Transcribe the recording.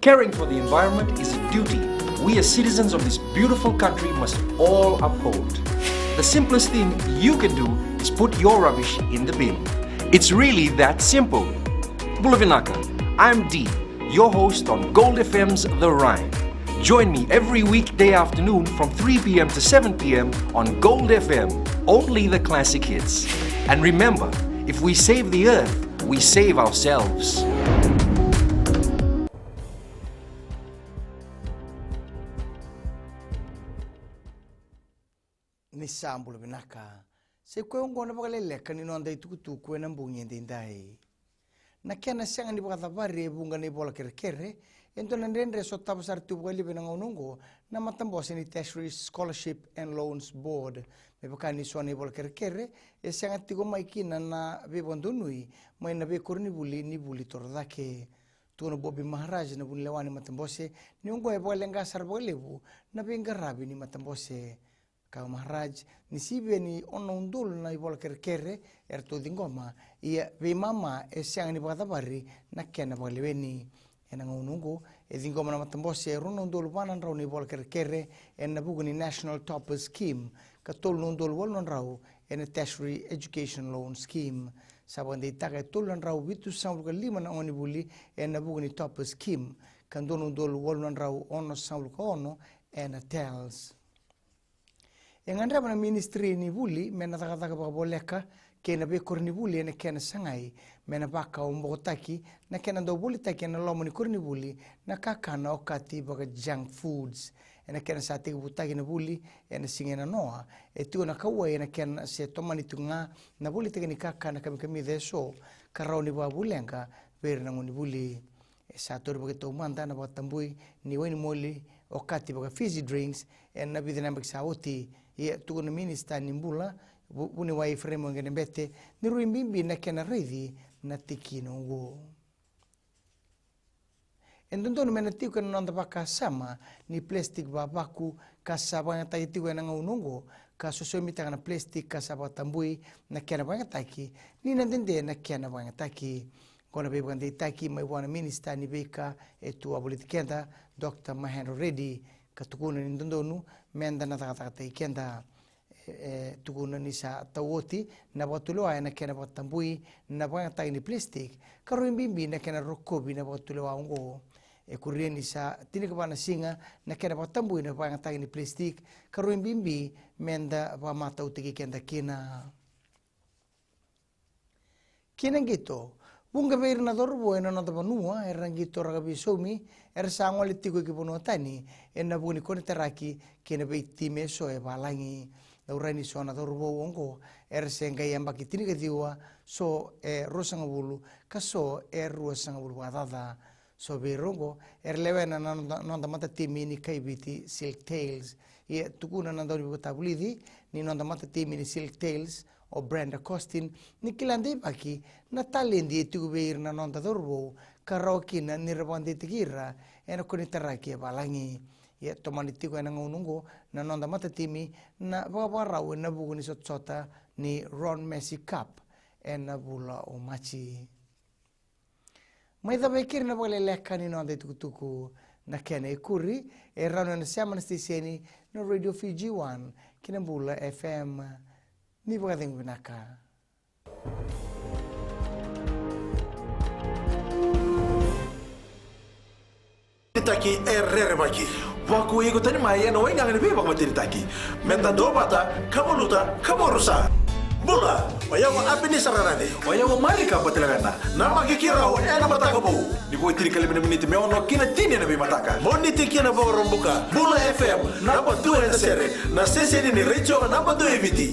Caring for the environment is a duty we as citizens of this beautiful country must all uphold. The simplest thing you can do is put your rubbish in the bin. It's really that simple. Bulavinaka, I'm Dee, your host on Gold FM's The Rhyme. Join me every weekday afternoon from 3 p.m. to 7 p.m. on Gold FM, only the classic hits. And remember, if we save the earth, we save ourselves. Nisambula binaka se kwe ngona Vakaleleka ni nonda itukutuku na mbungi ndindai na kena sanga ni bakathabari bunga ni bola kerekere ento na ndendre so tabasar tubuka libe na ngonongo na matambose ni Tertiary Scholarship and Loans Board me bakani so ni bola kerekere e sanga tigo maikina na bebondunui mai na be korni buli tordake tuno Bobi Maharaj na bunlewani matambose ni ngo e bolenga sarbalebu na bengarabi ni matambose Kau Maharaj ni sibe ni ono undul na ibola kerekere erto dingoma ia be mama e siang ni bakathabari na kena bakaleweni ena ngunungu e dingoma na matambose rono undul wanan rau ni ibola kerekere ena bugu ni National Topper Scheme katol undul walnon rau ena Tertiary Education Loan Scheme sabande itaka tolan rau bitu sambuka lima na oni buli ena bugu ni Topper Scheme kandon undul walnon rau ono sambuka ono ena TELS. Yang anda mana ministry ni buli mena taka Vakaleleka kena be korni buli na kena sangai mena baka umbotaki na kena do buli taki na lomo ni korni buli na kaka na okati baka junk foods ena kena sate butaki na buli ena singena noa etu na kawa ena kena se tomani tunga na buli taki ni kaka na kami deso karau ni babulenga ber na ngoni buli sator baka to manda na batambui ni weni moli okati baka fizzy drinks ena bidena baka sauti ia tukuna minista nimbula buni wai fremo ngene bete ni ruimbimbi na kena reidi na tikino ngo endondo no menati ko nonda baka sama ni plastic babaku kasaba nga taiti ko na ngunungo ka sosomita na plastic kasaba tambui na kena banga taki ni nandende na kena banga taki kona be banga taki mai wana minista ni beka etu abulitikenda Dr. Mahendra Reddy katukuna ni ndondonu menda na takata ikenda tukuna ni sa tawoti na batuloa na kena batambui na banga ni plastic karo imbimbi na kena rokobi na batuloa ngo kureni sa tinika bana singa na kena batambui na banga ni plastic karo imbimbi menda ba mata utiki kenda kina gitu bunga beir na dorbo ena na tabanua erangito ragabi somi ersangwa litiko kipono tani ena buni kone teraki kena beitime so e balangi laurani so na dorbo ongo ersenga yamba kitini ketiwa so rosanga bulu kaso rosanga bulu wadada so berongo erlevena nonda mata timi ni kaibiti silk tails ye tukuna na dori tabulidi ni nonda mata timi ni silk tails o Brenda Costin ni kilande baki na talendi tubeir na nonda dorbo karaoke na nirabande tikira ena konitaraki balangi ye tomani tiko ena ngunungo na nonda matatimi na babarau na bugu ni sotsota ni Ron Messi Cup ena bula o machi mai da bekir na Vakaleleka ni nonda tukutuku na kena ikuri e rano na siama na stiseni na Radio Fiji 1 kinambula FM ni bagating binaka. Taki errere baki. Waku ego tani maya no wenga ngene beba materi taki. Menta dobata kavoluta kamorusa. Bula, wayago apini sararane. Wayago malika batelagana. Nama kikira o ena mataka bu. Ni ko tiri kali minute me ono kina tini na be mataka. Moni tikina bo rombuka. Bula FM namba 2 na sere. Na sese ni recho namba 2 eviti.